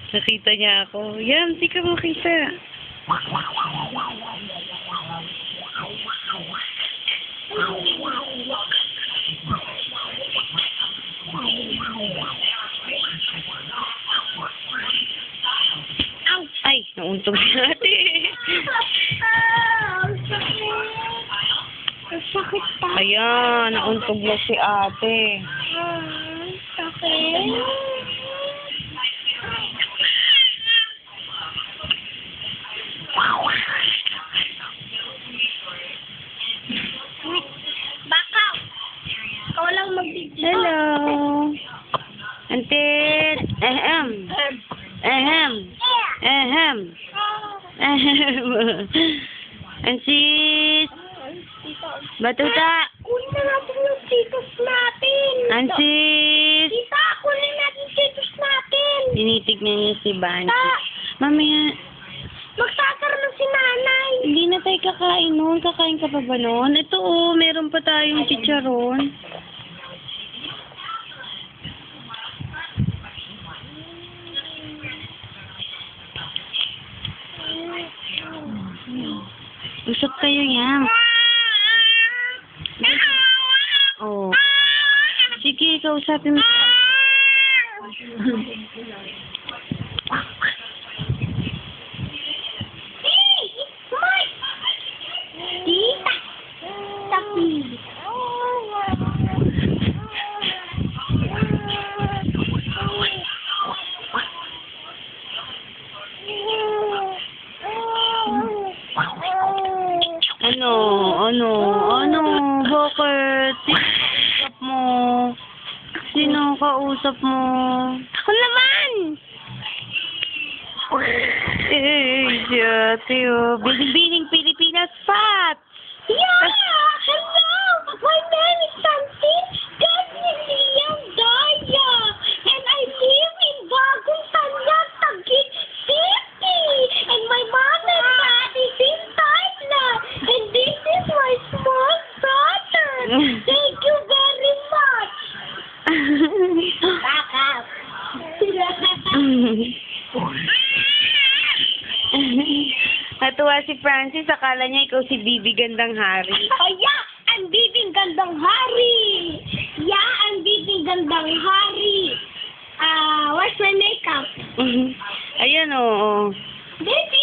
Nakita niya ako. Yan, di ka makita. Ay, nauntog si ate. Sakit pa. Ayan, nauntog na si ate. Sakit. Bakaw. Ikaw lang magbibigay. Hello. Ante. Ahem. Ahem. Ahem. Ahem. Ansis. Batuta. Kunin na natin yung titos natin. Ansis. Tita, kunin natin yung titos natin. Tinitignan niya si Bansi. Ta, Mamaya, magsasaroon si nanay. hindi na tayo kakain nun. Kakain ka pa ba nun? Ito oh, meron pa tayong chicharon. Usap kayo yan. Oh. Sige, kausapin mo. Tita. Tapi. Ano? Bakit? Sino kausap mo? Ako naman. Si ate, oh. Bining Pilipinas Pat! Yeah! Hello! My name is Santin Gabrielian Daya, and I live in Bagong Tanya, Taguig City. And my mom and dad is in Thailand. And this is my small daughter. Thank you very much. Back up. Natuwa si Francis, akala niya ikaw si Bibi Gandang Hari. Oh, yeah! Ang bibing gandang hari! Yeah, ang bibing gandang hari! Where's my makeup? Ayan, oo. Baby,